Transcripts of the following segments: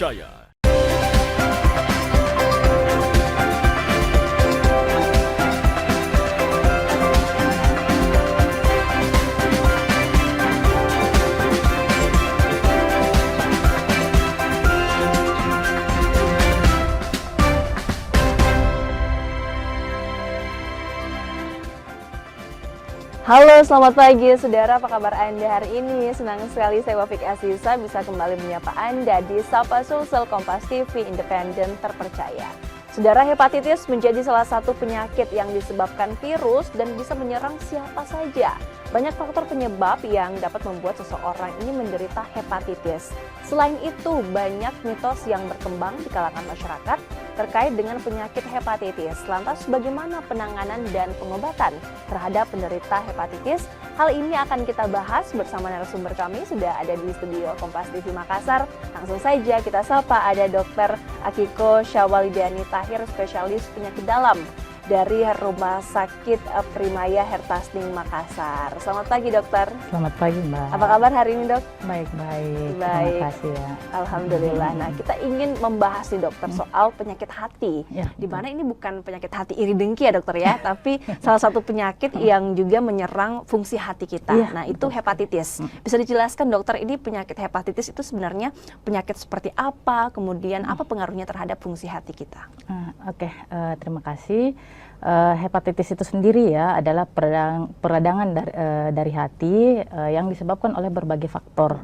terpercaya. Halo, selamat pagi saudara, apa kabar Anda hari ini? Senang sekali saya Wafik Asisa bisa kembali menyapa Anda di Sapa Sulsel Kompas TV Independen Terpercaya. Saudara, hepatitis menjadi salah satu penyakit yang disebabkan virus dan bisa menyerang siapa saja. Banyak faktor penyebab yang dapat membuat seseorang ini menderita hepatitis. Selain itu, banyak mitos yang berkembang di kalangan masyarakat terkait dengan penyakit hepatitis. Lantas bagaimana penanganan dan pengobatan terhadap penderita hepatitis? Hal ini akan kita bahas bersama narasumber kami, sudah ada di studio Kompas TV Makassar. Langsung saja kita sapa, ada Dr. Akiko Syawalidiani Tahir, spesialis penyakit dalam dari Rumah Sakit Primaya Hertasning Makassar. Selamat pagi dokter. Selamat pagi Mbak. Apa kabar hari ini dok? Baik-baik. Baik. Terima kasih ya. Alhamdulillah. Nah, kita ingin membahas nih dokter soal penyakit hati. Ya, di mana ini bukan penyakit hati iri dengki ya dokter ya, tapi salah satu penyakit yang juga menyerang fungsi hati kita. Ya, Nah, itu hepatitis. Bisa dijelaskan dokter, ini penyakit hepatitis itu sebenarnya penyakit seperti apa? Kemudian apa pengaruhnya terhadap fungsi hati kita? Oke, terima kasih. Hepatitis itu sendiri ya adalah peradangan dari hati yang disebabkan oleh berbagai faktor.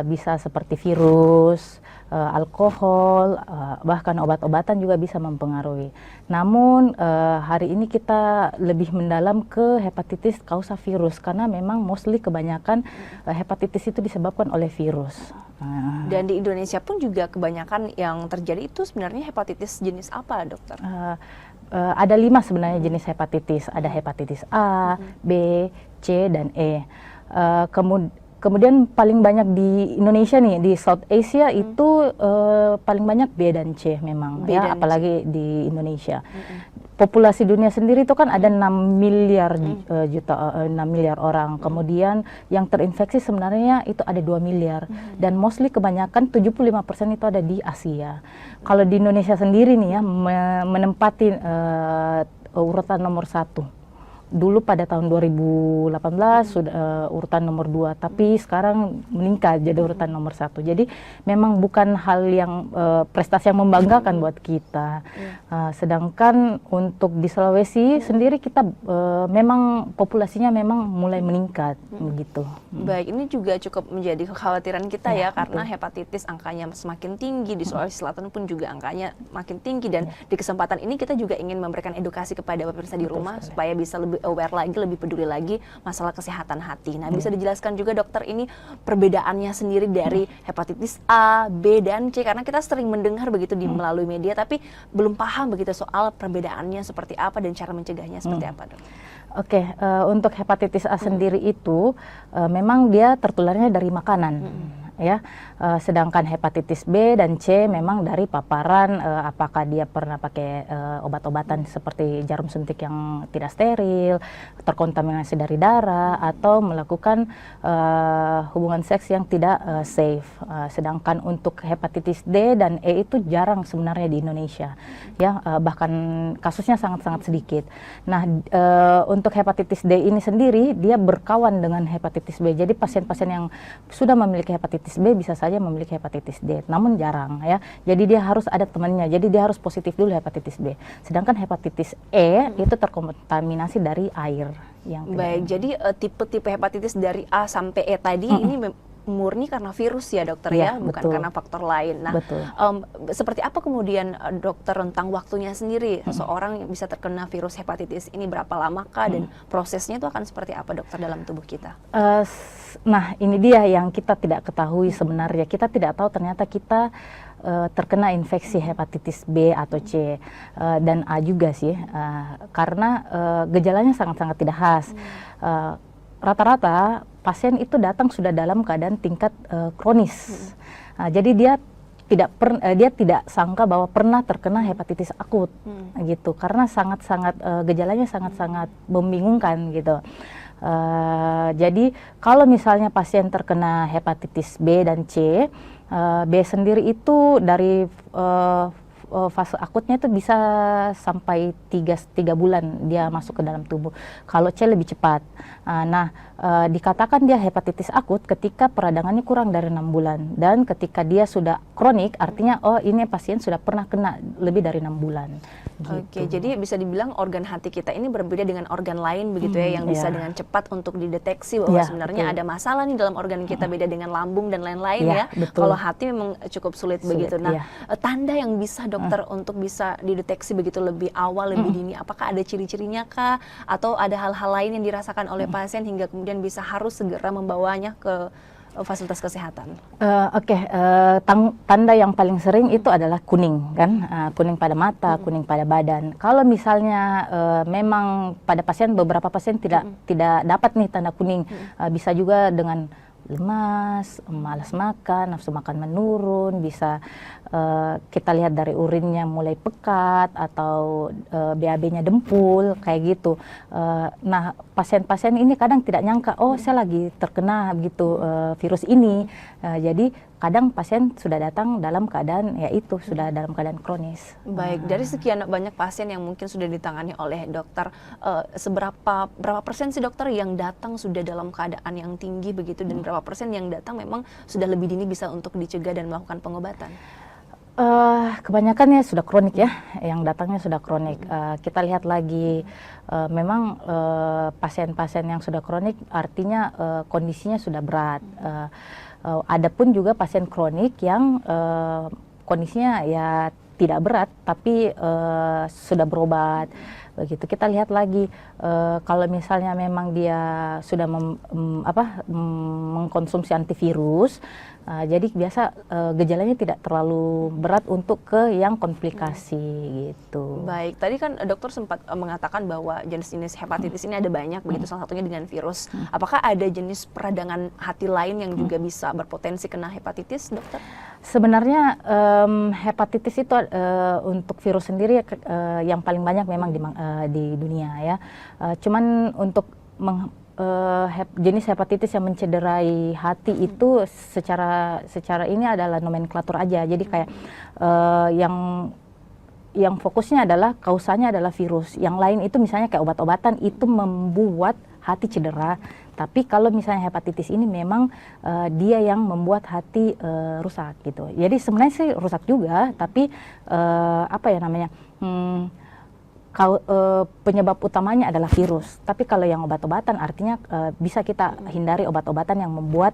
Bisa seperti virus, alkohol, bahkan obat-obatan juga bisa mempengaruhi. Namun hari ini kita lebih mendalam ke hepatitis kausa virus karena memang mostly kebanyakan hepatitis itu disebabkan oleh virus. Dan di Indonesia pun juga kebanyakan yang terjadi itu sebenarnya hepatitis jenis apa dokter? Ada 5 sebenarnya jenis hepatitis. Ada hepatitis A, B, C, dan E. Kemudian paling banyak di Indonesia nih, di South Asia itu paling banyak B dan C memang, ya, apalagi di Indonesia. Populasi dunia sendiri itu kan ada 6 miliar 6 miliar orang. Kemudian yang terinfeksi sebenarnya itu ada 2 miliar. Dan mostly kebanyakan 75% itu ada di Asia. Kalau di Indonesia sendiri nih ya, menempati urutan nomor 1. Dulu pada tahun 2018 sudah urutan nomor 2, tapi sekarang meningkat jadi urutan nomor 1. Jadi memang bukan hal yang prestasi yang membanggakan buat kita. Sedangkan untuk di Sulawesi sendiri kita memang populasinya memang mulai meningkat begitu. Baik, ini juga cukup menjadi kekhawatiran kita ya karena hepatitis angkanya semakin tinggi, di Sulawesi Selatan pun juga angkanya makin tinggi, dan di kesempatan ini kita juga ingin memberikan edukasi kepada pemirsa di rumah supaya bisa lebih aware lagi, lebih peduli lagi masalah kesehatan hati. Nah, bisa dijelaskan juga dokter ini perbedaannya sendiri dari hepatitis A, B, dan C, karena kita sering mendengar begitu di melalui media tapi belum paham begitu soal perbedaannya seperti apa dan cara mencegahnya seperti apa dok? Oke, untuk hepatitis A sendiri itu memang dia tertularnya dari makanan. Ya, sedangkan hepatitis B dan C memang dari paparan, apakah dia pernah pakai obat-obatan seperti jarum suntik yang tidak steril, terkontaminasi dari darah, atau melakukan hubungan seks yang tidak safe. Sedangkan untuk hepatitis D dan E itu jarang sebenarnya di Indonesia, ya, bahkan kasusnya sangat-sangat sedikit. Nah, untuk hepatitis D ini sendiri dia berkawan dengan hepatitis B. Jadi pasien-pasien yang sudah memiliki hepatitis B bisa saja memiliki hepatitis D, namun jarang ya. Jadi dia harus ada temannya. Jadi dia harus positif dulu hepatitis B. Sedangkan hepatitis E itu terkontaminasi dari air yang baik. Jadi tipe-tipe hepatitis dari A sampai E tadi ini murni karena virus ya dokter ya, bukan betul. Karena faktor lain. Nah, seperti apa kemudian dokter rentang waktunya sendiri seseorang yang bisa terkena virus hepatitis ini, berapa lamakah dan prosesnya itu akan seperti apa dokter dalam tubuh kita? Nah, ini dia yang kita tidak ketahui sebenarnya. Kita tidak tahu ternyata kita terkena infeksi hepatitis B atau C dan A juga sih, karena gejalanya sangat-sangat tidak khas. Rata-rata pasien itu datang sudah dalam keadaan tingkat kronis. Jadi dia tidak sangka bahwa pernah terkena hepatitis akut gitu, karena sangat-sangat gejalanya sangat-sangat membingungkan gitu. Jadi kalau misalnya pasien terkena hepatitis B dan C, B sendiri itu dari fase akutnya itu bisa sampai 3 bulan dia masuk ke dalam tubuh. Kalau C lebih cepat. Dikatakan dia hepatitis akut ketika peradangannya kurang dari 6 bulan. Dan ketika dia sudah kronik, artinya ini pasien sudah pernah kena lebih dari 6 bulan. Gitu. Oke, jadi bisa dibilang organ hati kita ini berbeda dengan organ lain begitu ya, yang bisa dengan cepat untuk dideteksi bahwa sebenarnya ada masalah nih dalam organ kita, beda dengan lambung dan lain-lain ya. Kalau hati memang cukup sulit begitu. Nah, tanda yang bisa dokter untuk bisa dideteksi begitu lebih awal, lebih dini, apakah ada ciri-cirinya kah? Atau ada hal-hal lain yang dirasakan oleh pasien hingga kemudian bisa harus segera membawanya ke fasilitas kesehatan? Tanda yang paling sering itu adalah kuning kan, kuning pada mata, kuning pada badan. Kalau misalnya memang pada beberapa pasien tidak dapat nih tanda kuning, bisa juga dengan lemas, malas makan, nafsu makan menurun, bisa kita lihat dari urinnya mulai pekat atau BAB-nya dempul kayak gitu. Nah, pasien-pasien ini kadang tidak nyangka, saya lagi terkena gitu virus ini. Jadi kadang pasien sudah datang dalam keadaan sudah dalam keadaan kronis. Baik, dari sekian banyak pasien yang mungkin sudah ditangani oleh dokter, berapa persen sih dokter yang datang sudah dalam keadaan yang tinggi begitu, dan berapa persen yang datang memang sudah lebih dini bisa untuk dicegah dan melakukan pengobatan? Kebanyakan sudah kronik ya, yang datangnya sudah kronik. Kita lihat lagi, memang pasien-pasien yang sudah kronik artinya kondisinya sudah berat. Ada pun juga pasien kronik yang kondisinya tidak berat tapi sudah berobat begitu. Kita lihat lagi kalau misalnya memang dia sudah mengkonsumsi antivirus, jadi biasa gejalanya tidak terlalu berat untuk ke yang komplikasi gitu. Baik, tadi kan dokter sempat mengatakan bahwa jenis-jenis hepatitis ini ada banyak begitu, salah satunya dengan virus. Apakah ada jenis peradangan hati lain yang juga bisa berpotensi kena hepatitis, dokter? Sebenarnya hepatitis itu untuk virus sendiri yang paling banyak memang di dunia ya. Cuman untuk jenis hepatitis yang mencederai hati itu secara ini adalah nomenklatur aja. Jadi kayak yang fokusnya adalah kausanya adalah virus. Yang lain itu misalnya kayak obat-obatan itu membuat hati cedera. Tapi kalau misalnya hepatitis ini memang dia yang membuat hati rusak gitu. Jadi sebenarnya sih rusak juga, tapi penyebab utamanya adalah virus. Tapi kalau yang obat-obatan artinya bisa kita hindari obat-obatan yang membuat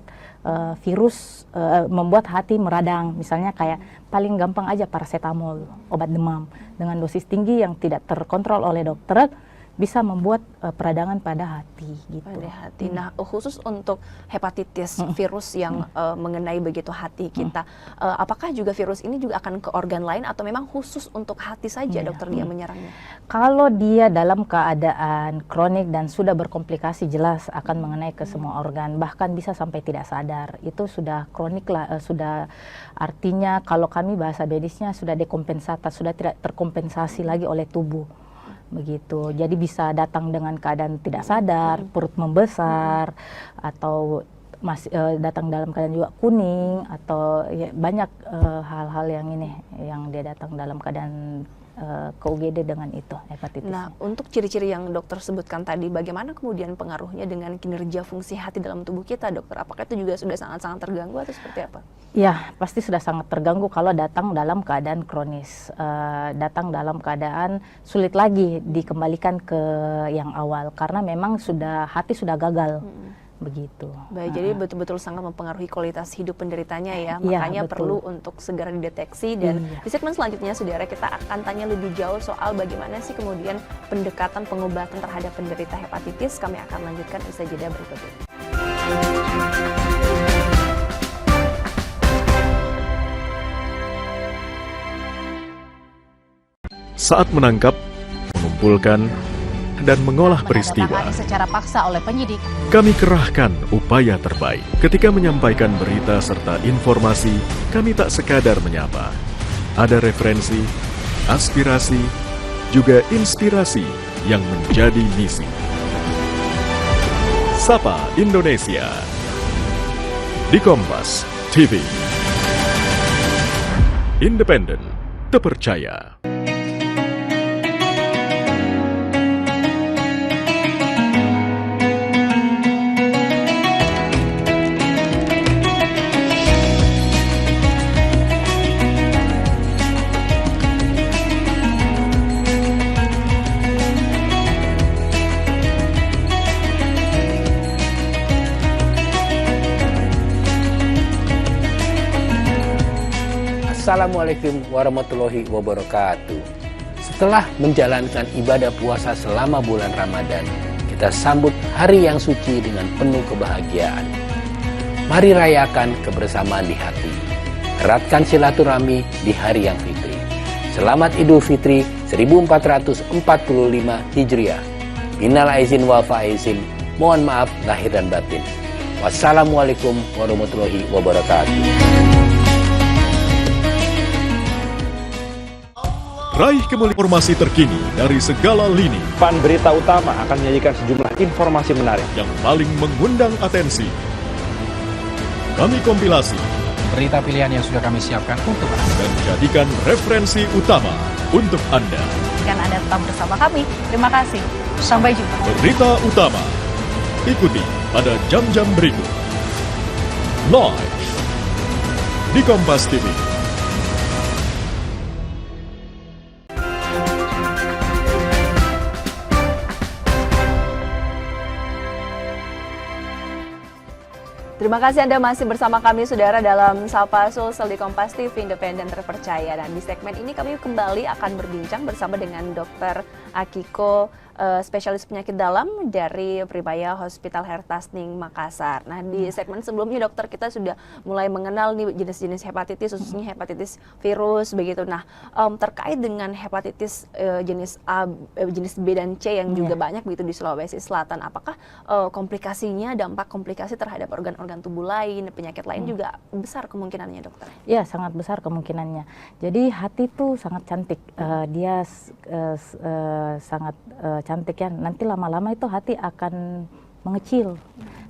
virus, membuat hati meradang. Misalnya kayak paling gampang aja paracetamol, obat demam dengan dosis tinggi yang tidak terkontrol oleh dokter bisa membuat peradangan pada hati gitu. Pada hati. Nah, khusus untuk hepatitis virus yang mengenai begitu hati kita, apakah juga virus ini juga akan ke organ lain atau memang khusus untuk hati saja dokter dia menyerangnya? Kalau dia dalam keadaan kronik dan sudah berkomplikasi, jelas akan mengenai ke semua organ, bahkan bisa sampai tidak sadar. Itu sudah kronik lah, sudah artinya kalau kami bahasa medisnya sudah dekompensata, sudah tidak terkompensasi lagi oleh tubuh. Begitu, jadi bisa datang dengan keadaan tidak sadar, perut membesar, atau masih datang dalam keadaan juga kuning, atau banyak hal-hal yang dia datang dalam keadaan ke UGD dengan itu hepatitis. Nah, untuk ciri-ciri yang dokter sebutkan tadi, bagaimana kemudian pengaruhnya dengan kinerja fungsi hati dalam tubuh kita, dokter? Apakah itu juga sudah sangat-sangat terganggu atau seperti apa? Ya, pasti sudah sangat terganggu kalau datang dalam keadaan kronis, datang dalam keadaan sulit lagi dikembalikan ke yang awal karena memang hati sudah gagal. Begitu. Baik, jadi betul-betul sangat mempengaruhi kualitas hidup penderitanya ya, makanya perlu untuk segera dideteksi. Dan di segmen selanjutnya, saudara, kita akan tanya lebih jauh soal bagaimana sih kemudian pendekatan pengobatan terhadap penderita hepatitis. Kami akan lanjutkan usai jeda berikut ini. Saat menangkap, mengumpulkan, dan mengolah peristiwa, secara paksa oleh penyidik, kami kerahkan upaya terbaik. Ketika menyampaikan berita serta informasi, kami tak sekadar menyapa. Ada referensi, aspirasi, juga inspirasi yang menjadi misi. Sapa Indonesia di Kompas TV. independen, terpercaya. Assalamualaikum warahmatullahi wabarakatuh. Setelah menjalankan ibadah puasa selama bulan Ramadan, kita sambut hari yang suci dengan penuh kebahagiaan. Mari rayakan kebersamaan di hati. Eratkan silaturahmi di hari yang fitri. Selamat Idul Fitri 1445 Hijriah. Minal aizin wal faizin. Mohon maaf lahir dan batin. Wassalamualaikum warahmatullahi wabarakatuh. Raih kembali informasi terkini dari segala lini Pan Berita Utama akan menyajikan sejumlah informasi menarik yang paling mengundang atensi. Kami kompilasi berita pilihan yang sudah kami siapkan untuk Anda. dan jadikan referensi utama untuk Anda. Dan Anda tetap bersama kami. Terima kasih. Sampai jumpa. Berita utama ikuti pada jam-jam berikut. Live di Kompas TV. Terima kasih Anda masih bersama kami, Saudara, dalam Sapa Sulsel di Kompas TV Independen Terpercaya. Dan di segmen ini kami kembali akan berbincang bersama dengan Dr. Akiko, spesialis penyakit dalam dari Pribaya Hospital Hertasning Makassar. Nah, di segmen sebelumnya dokter kita sudah mulai mengenal nih jenis-jenis hepatitis, khususnya hepatitis virus begitu. Nah, terkait dengan hepatitis jenis A, jenis B dan C yang juga banyak begitu di Sulawesi Selatan, apakah komplikasinya, dampak komplikasi terhadap organ-organ tubuh lain, penyakit lain juga besar kemungkinannya, dokter? Ya, sangat besar kemungkinannya. Jadi hati itu sangat cantik, dia sangat cantik ya. Nanti lama-lama itu hati akan mengecil.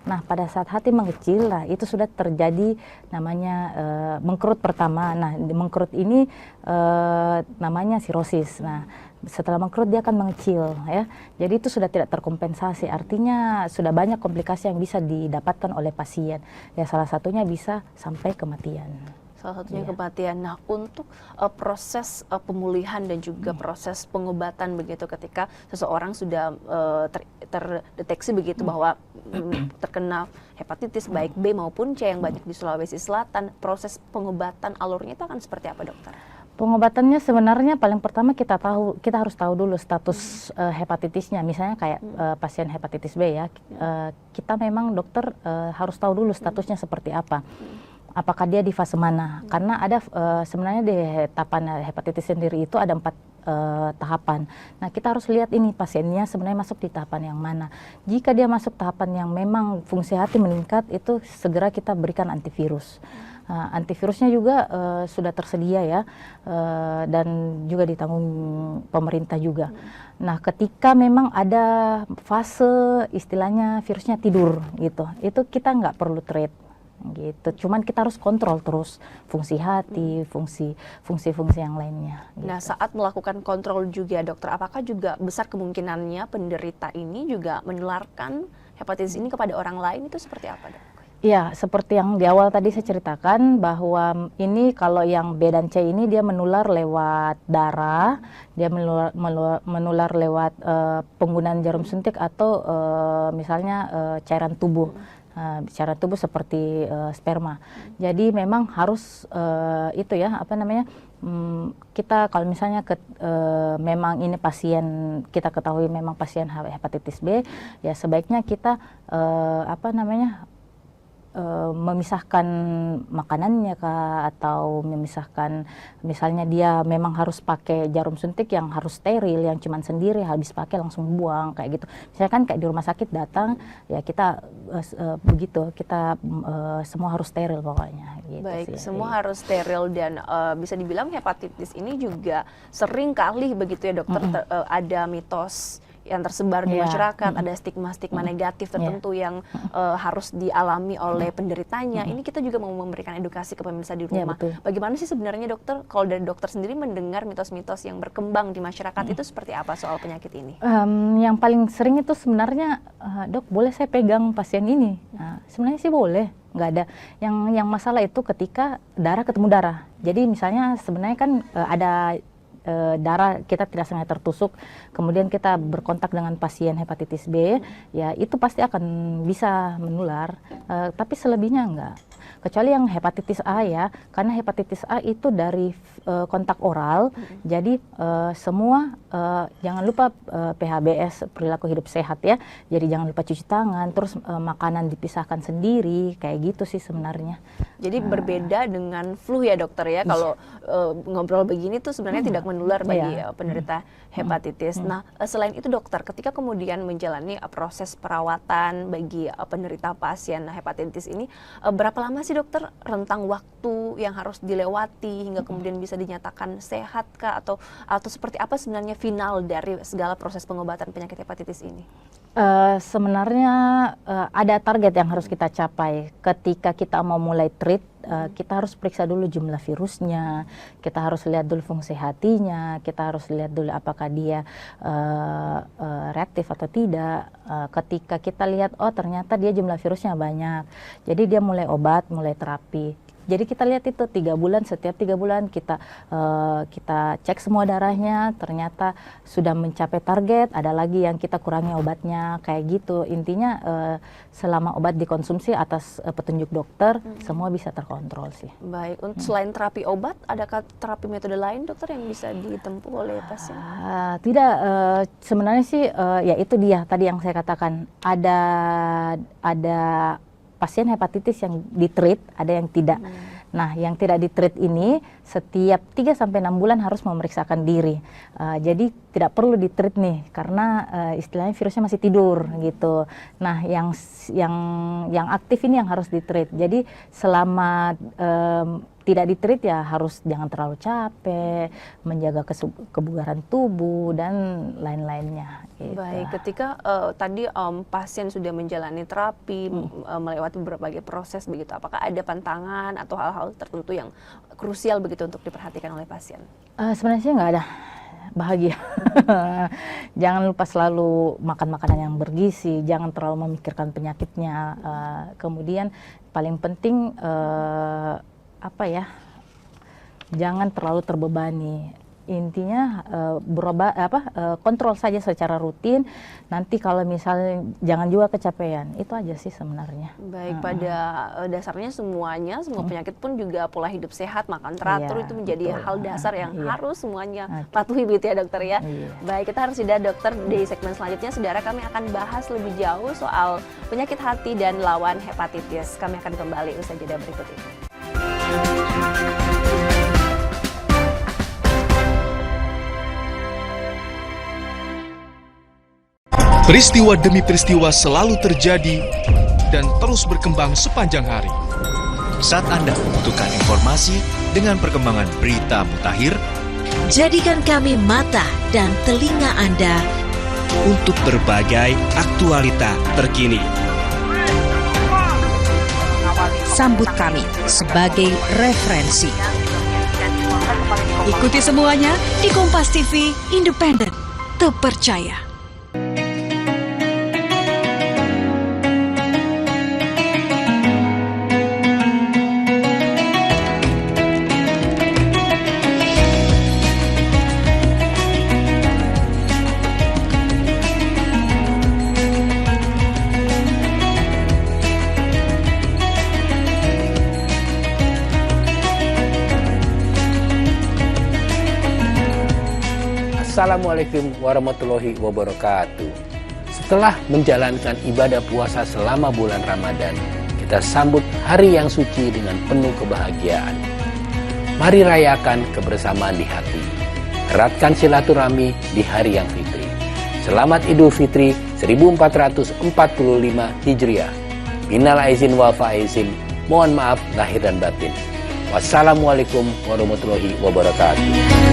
Nah, pada saat hati mengecil lah itu sudah terjadi namanya mengkerut pertama. Nah, di mengkerut ini namanya sirosis. Nah, setelah mengkerut dia akan mengecil ya. Jadi itu sudah tidak terkompensasi. Artinya sudah banyak komplikasi yang bisa didapatkan oleh pasien. Ya, salah satunya bisa sampai kematian. Salah satunya kematian. Nah, untuk proses pemulihan dan juga proses pengobatan begitu ketika seseorang sudah terdeteksi begitu bahwa terkena hepatitis baik B maupun C yang banyak di Sulawesi Selatan, proses pengobatan alurnya itu akan seperti apa, dokter? Pengobatannya sebenarnya paling pertama kita harus tahu dulu status hepatitisnya. Misalnya kayak pasien hepatitis B ya, kita memang dokter harus tahu dulu statusnya seperti apa. Apakah dia di fase mana? Karena ada sebenarnya di tahapan hepatitis sendiri itu ada 4 tahapan. Nah, kita harus lihat ini pasiennya sebenarnya masuk di tahapan yang mana. Jika dia masuk tahapan yang memang fungsi hati meningkat, itu segera kita berikan antivirus. Antivirusnya juga sudah tersedia ya, dan juga ditanggung pemerintah juga. Nah, ketika memang ada fase istilahnya virusnya tidur gitu, itu kita nggak perlu treat gitu. Cuman kita harus kontrol terus fungsi hati, fungsi-fungsi yang lainnya. Gitu. Nah, saat melakukan kontrol juga, dokter, apakah juga besar kemungkinannya penderita ini juga menularkan hepatitis ini kepada orang lain, itu seperti apa, dok? Ya, seperti yang di awal tadi saya ceritakan bahwa ini kalau yang B dan C ini dia menular lewat darah, dia menular lewat penggunaan jarum suntik atau misalnya cairan tubuh. Cairan tubuh seperti sperma. Jadi memang harus itu ya, apa namanya, kita kalau misalnya memang ini pasien, kita ketahui memang pasien hepatitis B, ya sebaiknya kita apa namanya, memisahkan makanannya kah, atau memisahkan misalnya dia memang harus pakai jarum suntik yang harus steril, yang cuman sendiri habis pakai langsung buang kayak gitu. Misalkan kayak di rumah sakit datang ya kita begitu, kita semua harus steril pokoknya gitu. Baik, sih. semua harus steril dan bisa dibilang hepatitis ini juga sering kali begitu ya, dokter, ada mitos yang tersebar di masyarakat, ada stigma-stigma negatif tertentu yang harus dialami oleh penderitanya. Ini kita juga mau memberikan edukasi ke pemirsa di rumah. Bagaimana sih sebenarnya dokter, kalau dari dokter sendiri mendengar mitos-mitos yang berkembang di masyarakat itu seperti apa soal penyakit ini? Yang paling sering itu sebenarnya, dok boleh saya pegang pasien ini? Nah, sebenarnya sih boleh, nggak ada. Yang masalah itu ketika darah ketemu darah. Jadi misalnya sebenarnya kan ada darah kita tidak sengaja tertusuk, kemudian kita berkontak dengan pasien hepatitis B, ya itu pasti akan bisa menular, tapi selebihnya enggak. Kecuali yang hepatitis A ya, karena hepatitis A itu dari kontak oral, jadi semua jangan lupa PHBS, perilaku hidup sehat ya, jadi jangan lupa cuci tangan, terus makanan dipisahkan sendiri, kayak gitu sih sebenarnya. Jadi berbeda dengan flu ya dokter ya, kalau ngobrol begini tuh sebenarnya tidak menular bagi penderita hepatitis. Nah, selain itu dokter, ketika kemudian menjalani proses perawatan bagi penderita pasien hepatitis ini, berapa lama sih dokter rentang waktu yang harus dilewati hingga kemudian bisa dinyatakan sehat kah, atau seperti apa sebenarnya final dari segala proses pengobatan penyakit hepatitis ini? Sebenarnya ada target yang harus kita capai. Ketika kita mau mulai treat, kita harus periksa dulu jumlah virusnya, kita harus lihat dulu fungsi hatinya, kita harus lihat dulu apakah dia reaktif atau tidak. Ketika kita lihat, oh ternyata dia jumlah virusnya banyak, jadi dia mulai obat, mulai terapi. Jadi kita lihat itu 3 bulan, setiap 3 bulan kita cek semua darahnya, ternyata sudah mencapai target, ada lagi yang kita kurangi obatnya, kayak gitu. Intinya selama obat dikonsumsi atas petunjuk dokter, semua bisa terkontrol sih. Baik, selain terapi obat, adakah terapi metode lain dokter yang bisa ditempuh oleh pasien? Tidak, sebenarnya sih ya itu dia tadi yang saya katakan, ada pasien hepatitis yang ditreat, ada yang tidak. Nah, yang tidak ditreat ini setiap 3-6 bulan harus memeriksakan diri. Jadi tidak perlu ditreat nih, karena istilahnya virusnya masih tidur gitu. Nah, yang aktif ini yang harus ditreat. Jadi selama tidak ditreat ya harus jangan terlalu capek, menjaga kebugaran tubuh dan lain-lainnya. Gitu. Baik, ketika tadi pasien sudah menjalani terapi, melewati berbagai proses begitu, apakah ada pantangan atau hal-hal tertentu yang krusial begitu untuk diperhatikan oleh pasien? Sebenarnya sih nggak ada. Bahagia. Jangan lupa selalu makan makanan yang bergizi, jangan terlalu memikirkan penyakitnya. Kemudian paling penting jangan terlalu terbebani. Intinya kontrol saja secara rutin. Nanti kalau misalnya jangan juga kecapean, itu aja sih sebenarnya. Baik, pada dasarnya semua penyakit pun juga pola hidup sehat, makan teratur itu menjadi hal dasar yang harus semuanya patuhi begitu ya dokter ya. Baik, kita harus sudah dokter di segmen selanjutnya, saudara, kami akan bahas lebih jauh soal penyakit hati dan lawan hepatitis. Kami akan kembali usai jeda berikut ini. Peristiwa demi peristiwa selalu terjadi dan terus berkembang sepanjang hari. Saat Anda membutuhkan informasi dengan perkembangan berita mutakhir, jadikan kami mata dan telinga Anda untuk berbagai aktualita terkini. Sambut kami sebagai referensi. Ikuti semuanya di Kompas TV, independen, terpercaya. Assalamualaikum warahmatullahi wabarakatuh. Setelah menjalankan ibadah puasa selama bulan Ramadan, kita sambut hari yang suci dengan penuh kebahagiaan. Mari rayakan kebersamaan di hati. Eratkan silaturahmi di hari yang fitri. Selamat Idul Fitri 1445 Hijriah. Minal aizin wal faizin. Mohon maaf lahir dan batin. Wassalamualaikum warahmatullahi wabarakatuh.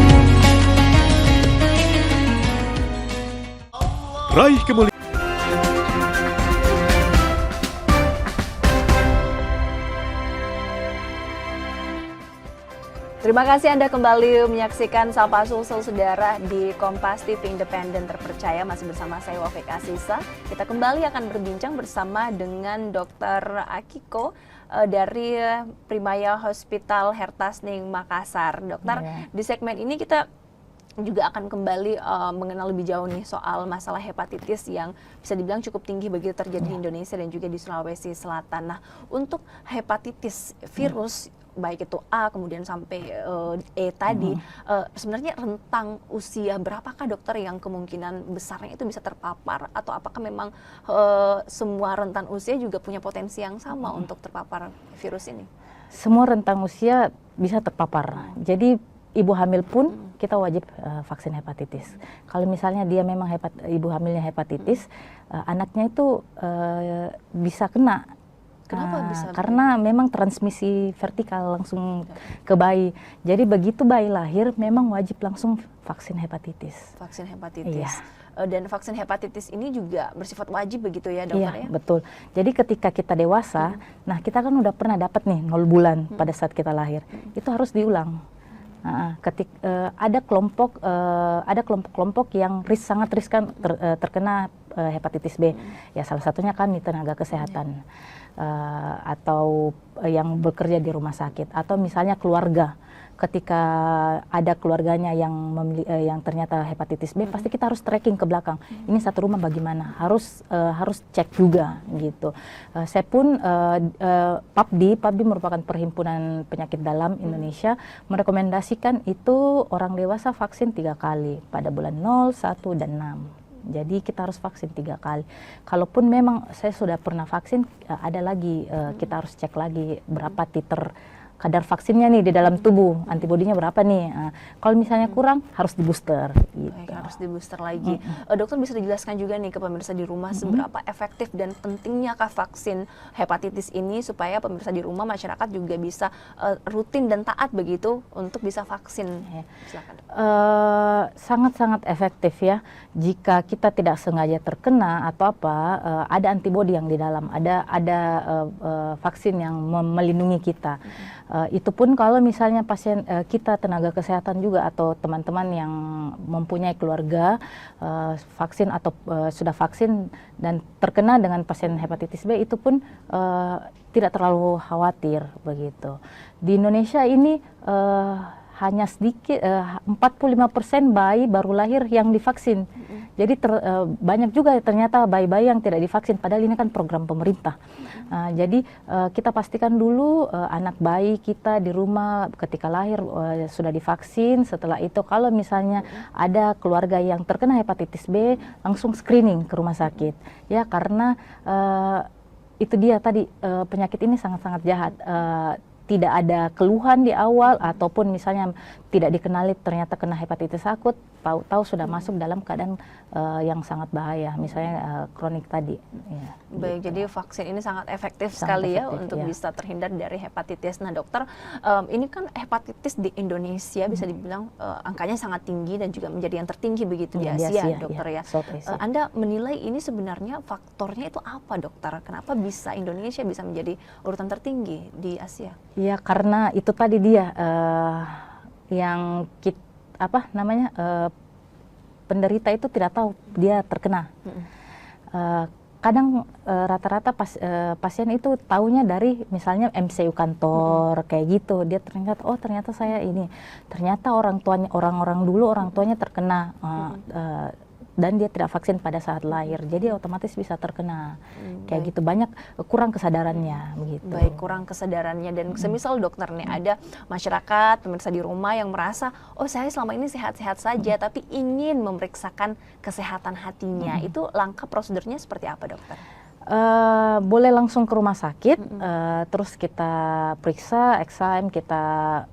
Raih kemuliaan. Terima kasih Anda kembali menyaksikan Sapa Sulsel Saudara di Kompas TV Independen Terpercaya. Masih bersama saya Wafik Asisa. Kita kembali akan berbincang bersama dengan Dr. Akiko dari Primaya Hospital Hertasning Makassar. Dokter, di segmen ini kita juga akan kembali mengenal lebih jauh nih soal masalah hepatitis yang bisa dibilang cukup tinggi begitu terjadi di Indonesia dan juga di Sulawesi Selatan. Nah, untuk hepatitis virus baik itu A kemudian sampai E tadi, sebenarnya rentang usia berapakah dokter yang kemungkinan besarnya itu bisa terpapar, atau apakah memang semua rentan usia juga punya potensi yang sama untuk terpapar virus ini? Semua rentang usia bisa terpapar. Jadi ibu hamil pun kita wajib vaksin hepatitis. Kalau misalnya dia memang ibu hamilnya hepatitis, anaknya itu bisa kena. Kenapa bisa? Karena memang transmisi vertikal langsung ke bayi. Jadi begitu bayi lahir memang wajib langsung vaksin hepatitis. Vaksin hepatitis. Iya. Dan vaksin hepatitis ini juga bersifat wajib begitu ya dokter? Iya, ya? Betul. Jadi ketika kita dewasa, nah kita kan udah pernah dapat nih 0 bulan pada saat kita lahir. Itu harus diulang. Ada kelompok-kelompok yang sangat riskan terkena hepatitis B. Ya salah satunya kami tenaga kesehatan. Atau yang bekerja di rumah sakit, atau misalnya keluarga, ketika ada keluarganya yang ternyata hepatitis B, pasti kita harus tracking ke belakang. Ini satu rumah bagaimana, harus cek juga gitu. Saya pun PAPDI merupakan Perhimpunan Penyakit Dalam Indonesia, merekomendasikan itu orang dewasa vaksin 3 kali pada bulan 0, 1, dan 6. Jadi kita harus vaksin 3 kali. Kalaupun memang saya sudah pernah vaksin, ada lagi kita harus cek lagi berapa titer kadar vaksinnya nih di dalam tubuh, antibodinya berapa nih. Kalau misalnya kurang, harus di booster. Gitu. Baik, harus di booster lagi. Dokter bisa dijelaskan juga nih ke pemirsa di rumah seberapa efektif dan pentingnya kah vaksin hepatitis ini supaya pemirsa di rumah, masyarakat juga bisa rutin dan taat begitu untuk bisa vaksin. Silakan. Sangat-sangat efektif ya. Jika kita tidak sengaja terkena atau apa, ada antibodi yang di dalam, ada vaksin yang melindungi kita. Itu pun kalau misalnya pasien kita tenaga kesehatan juga atau teman-teman yang mempunyai keluarga vaksin atau sudah vaksin dan terkena dengan pasien hepatitis B, itu pun tidak terlalu khawatir begitu. Di Indonesia ini hanya sedikit 45% bayi baru lahir yang divaksin. Jadi banyak juga ternyata bayi-bayi yang tidak divaksin, padahal ini kan program pemerintah. Jadi kita pastikan dulu anak bayi kita di rumah ketika lahir sudah divaksin. Setelah itu kalau misalnya ada keluarga yang terkena hepatitis B, langsung screening ke rumah sakit. Ya karena itu dia tadi, penyakit ini sangat-sangat jahat. Tidak ada keluhan di awal, ataupun misalnya tidak dikenali ternyata kena hepatitis akut, tahu sudah masuk dalam keadaan yang sangat bahaya, misalnya kronik tadi. Ya, baik, gitu. Jadi vaksin ini sangat efektif sekali ya untuk bisa terhindar dari hepatitis. Nah dokter, ini kan hepatitis di Indonesia bisa dibilang angkanya sangat tinggi dan juga menjadi yang tertinggi begitu di Asia, dokter ya. Anda menilai ini sebenarnya faktornya itu apa dokter? Kenapa bisa Indonesia bisa menjadi urutan tertinggi di Asia? Ya karena itu tadi dia yang penderita itu tidak tahu dia terkena. Kadang rata-rata pasien itu taunya dari misalnya MCU kantor kayak gitu. Dia ternyata saya ini, ternyata orang tuanya terkena. Dan dia tidak vaksin pada saat lahir, jadi otomatis bisa terkena. Kayak gitu, banyak kurang kesadarannya begitu. Baik, kurang kesadarannya. Dan semisal dokter nih, ada masyarakat pemirsa di rumah yang merasa, oh saya selama ini sehat-sehat saja, tapi ingin memeriksakan kesehatan hatinya. Itu langkah prosedurnya seperti apa dokter? Boleh langsung ke rumah sakit, terus kita periksa, exam, kita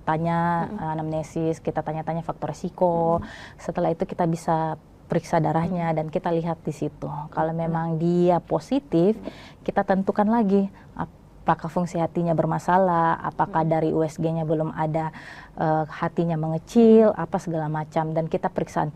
tanya anamnesis, kita tanya-tanya faktor resiko. Setelah itu kita bisa periksa darahnya dan kita lihat di situ. Kalau memang dia positif, kita tentukan lagi apakah fungsi hatinya bermasalah, apakah dari USG-nya belum ada, hatinya mengecil, apa segala macam. Dan kita periksa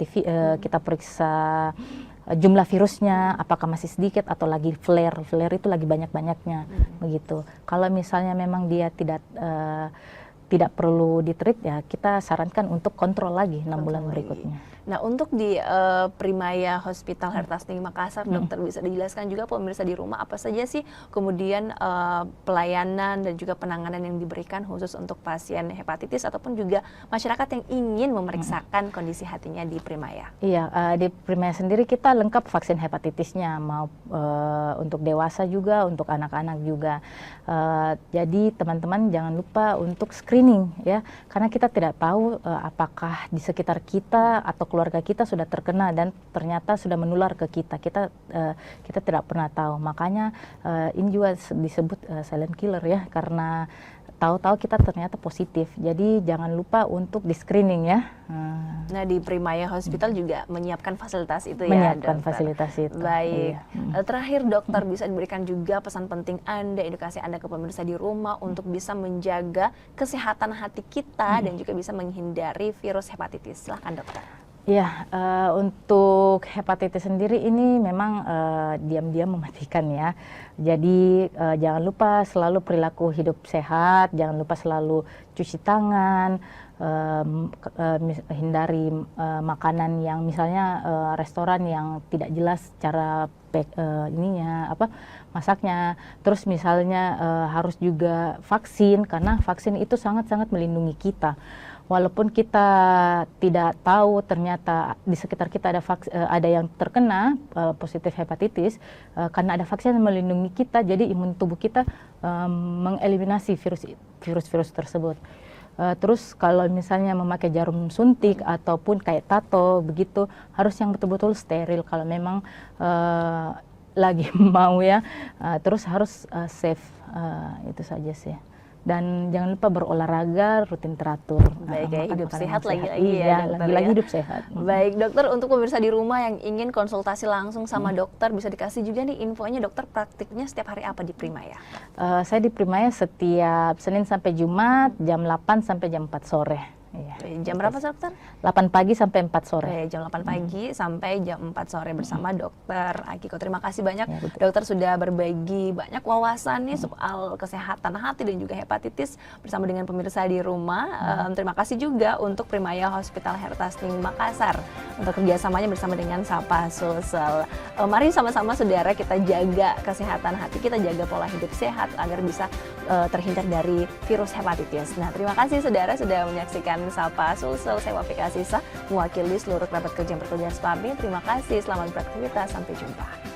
jumlah virusnya apakah masih sedikit atau lagi flare itu lagi banyak-banyaknya begitu. Kalau misalnya memang dia tidak perlu ditreat, ya kita sarankan untuk kontrol lagi 6 bulan berikutnya. Nah, untuk di Primaya Hospital Hertasning Makassar, dokter bisa dijelaskan juga pemirsa di rumah apa saja sih kemudian pelayanan dan juga penanganan yang diberikan khusus untuk pasien hepatitis ataupun juga masyarakat yang ingin memeriksakan kondisi hatinya di Primaya? Iya, di Primaya sendiri kita lengkap vaksin hepatitisnya, mau untuk dewasa juga, untuk anak-anak juga. Jadi teman-teman jangan lupa untuk screening ya, karena kita tidak tahu apakah di sekitar kita atau keluarga kita sudah terkena dan ternyata sudah menular ke kita. Kita tidak pernah tahu. Makanya ini juga disebut silent killer ya, karena tahu-tahu kita ternyata positif. Jadi jangan lupa untuk di screening ya. Nah, di Primaya Hospital juga menyiapkan fasilitas itu ya, menyiapkan dokter. fasilitas itu. Baik. Iya. Terakhir dokter, bisa diberikan juga pesan penting Anda, edukasi Anda ke pemirsa di rumah untuk bisa menjaga kesehatan hati kita dan juga bisa menghindari virus hepatitis. Silahkan dokter. Ya, untuk hepatitis sendiri ini memang diam-diam mematikan ya. Jadi jangan lupa selalu perilaku hidup sehat, jangan lupa selalu cuci tangan, hindari makanan yang misalnya restoran yang tidak jelas cara masaknya. Terus misalnya harus juga vaksin, karena vaksin itu sangat-sangat melindungi kita. Walaupun kita tidak tahu ternyata di sekitar kita ada yang terkena positif hepatitis, karena ada vaksin yang melindungi kita, jadi imun tubuh kita mengeliminasi virus-virus tersebut. Terus kalau misalnya memakai jarum suntik ataupun kayak tato begitu, harus yang betul-betul steril kalau memang lagi mau ya. Terus harus safe, itu saja sih. Dan jangan lupa berolahraga, rutin teratur. Baik ya, hidup sehat lagi-lagi ya, ya dokter. Lagi-lagi ya. hidup sehat. Baik dokter, untuk pemirsa di rumah yang ingin konsultasi langsung sama dokter, bisa dikasih juga nih infonya, dokter praktiknya setiap hari apa di Primaya? Saya di Primaya setiap Senin sampai Jumat jam 8 sampai jam 4 sore. Iya. Jam berapa dokter? 8 pagi sampai 4 sore. Jam 8 pagi sampai jam 4 sore bersama dokter Akiko. Terima kasih banyak Ya, dokter sudah berbagi banyak wawasan nih soal kesehatan hati dan juga hepatitis bersama dengan pemirsa di rumah. Terima kasih juga untuk Primaya Hospital Hertasning Makassar untuk kerjasamanya bersama dengan Sapa Sulsel. Mari sama-sama saudara kita jaga kesehatan hati, kita jaga pola hidup sehat agar bisa terhindar dari virus hepatitis. Nah, terima kasih saudara sudah menyaksikan Sapa Sulsel. Saya Wafik Asisa, mewakili seluruh kerabat kerja yang bertugas pamit. Terima kasih, selamat beraktivitas, sampai jumpa.